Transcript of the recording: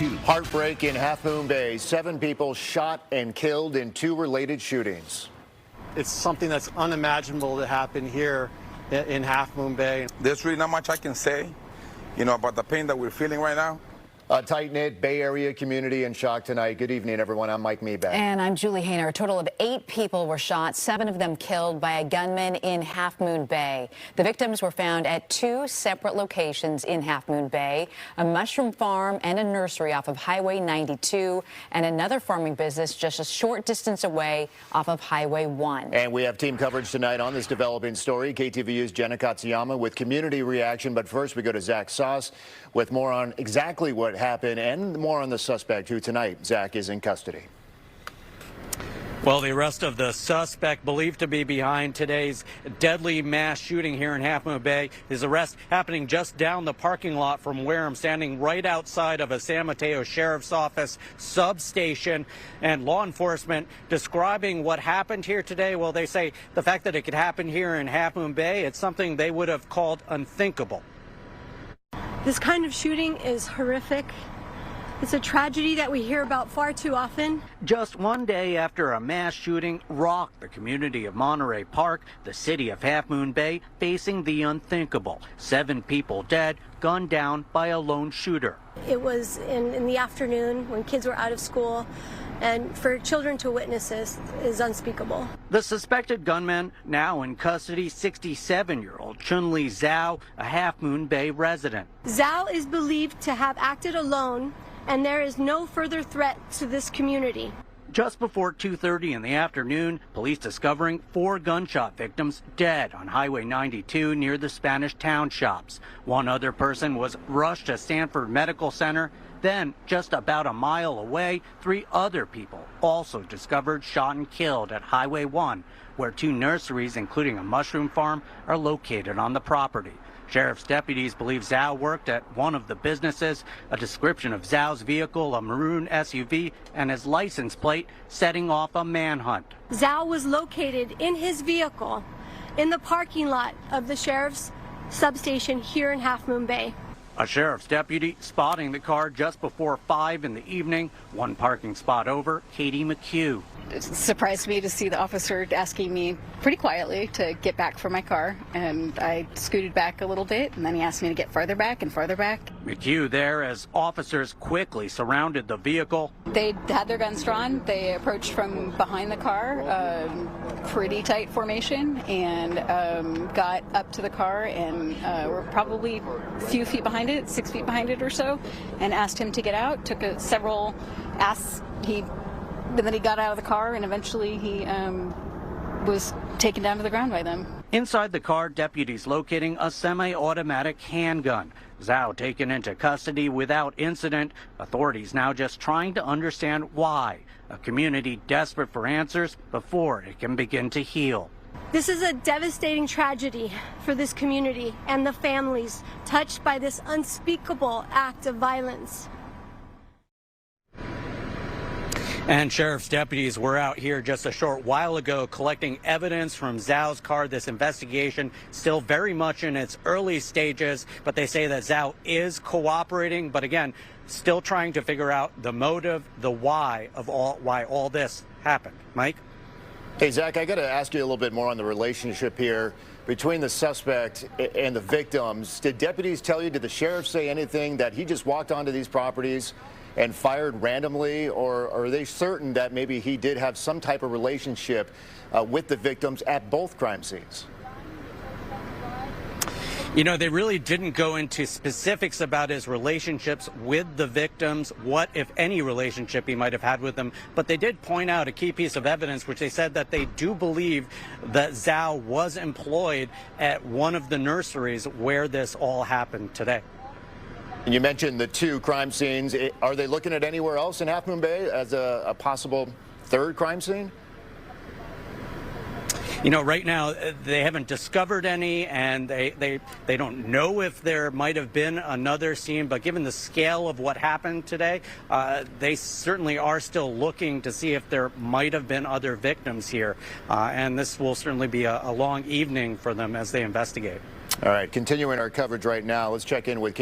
KTVU. Heartbreak in Half Moon Bay. 7 people shot and killed in 2 related shootings. It's something that's unimaginable to happen here in Half Moon Bay. There's really not much I can say, about the pain that we're feeling right now. A tight-knit Bay Area community in shock tonight. Good evening, everyone. I'm Mike Meebeck. And I'm Julie Hayner. A total of 8 people were shot, 7 of them killed by a gunman in Half Moon Bay. The victims were found at 2 separate locations in Half Moon Bay, a mushroom farm and a nursery off of Highway 92, and another farming business just a short distance away off of Highway 1. And we have team coverage tonight on this developing story. KTVU's Jenna Katsuyama with community reaction. But first, we go to Zach Sauce with more on exactly what happened and more on the suspect, who tonight, Zach, is in custody. Well, the arrest of the suspect believed to be behind today's deadly mass shooting here in Half Moon Bay. His arrest happening just down the parking lot from where I'm standing, right outside of a San Mateo Sheriff's Office substation. And law enforcement describing what happened here today, well, they say the fact that it could happen here in Half Moon Bay, it's something they would have called unthinkable. This kind of shooting is horrific. It's a tragedy that we hear about far too often. Just one day after a mass shooting rocked the community of Monterey Park, the city of Half Moon Bay facing the unthinkable. 7 people dead, gunned down by a lone shooter. It was in the afternoon when kids were out of school, and for children to witness this is unspeakable. The suspected gunman now in custody, 67-year-old Chun-Li Zhao, a Half Moon Bay resident. Zhao is believed to have acted alone, and there is no further threat to this community. Just before 2:30 in the afternoon, police discovering 4 gunshot victims dead on Highway 92 near the Spanish Town shops. One other person was rushed to Stanford Medical Center. Then, just about a mile away, 3 other people also discovered shot and killed at Highway 1, where 2 nurseries, including a mushroom farm, are located on the property. Sheriff's deputies believe Zhao worked at one of the businesses. A description of Zhao's vehicle, a maroon SUV, and his license plate setting off a manhunt. Zhao was located in his vehicle in the parking lot of the sheriff's substation here in Half Moon Bay. A sheriff's deputy spotting the car just before 5 in the evening, 1 parking spot over, Katie McHugh. It surprised me to see the officer asking me pretty quietly to get back from my car, and I scooted back a little bit, and then he asked me to get farther back and farther back. McHugh there as officers quickly surrounded the vehicle. They had their guns drawn. They approached from behind the car, pretty tight formation, and got up to the car and were probably a few feet behind it, 6 feet behind it or so, and asked him to get out. Took several asks. And then he got out of the car, and eventually he was taken down to the ground by them. Inside the car, deputies locating a semi-automatic handgun. Zhao taken into custody without incident. Authorities now just trying to understand why. A community desperate for answers before it can begin to heal. This is a devastating tragedy for this community and the families touched by this unspeakable act of violence. And sheriff's deputies were out here just a short while ago collecting evidence from Zhao's car. This investigation still very much in its early stages, but they say that Zhao is cooperating. But again, still trying to figure out the motive, the why all this happened. Mike? Hey, Zach, I got to ask you a little bit more on the relationship here between the suspect and the victims. Did deputies tell you, did the sheriff say anything that he just walked onto these properties and fired randomly, or are they certain that maybe he did have some type of relationship with the victims at both crime scenes? They really didn't go into specifics about his relationships with the victims, what, if any, relationship he might have had with them. But they did point out a key piece of evidence, which they said that they do believe that Zhao was employed at one of the nurseries where this all happened today. And you mentioned the 2 crime scenes. Are they looking at anywhere else in Half Moon Bay as a possible 3rd crime scene? Right now they haven't discovered any, and they don't know if there might have been another scene. But given the scale of what happened today, they certainly are still looking to see if there might have been other victims here. And this will certainly be a long evening for them as they investigate. All right, continuing our coverage right now, let's check in with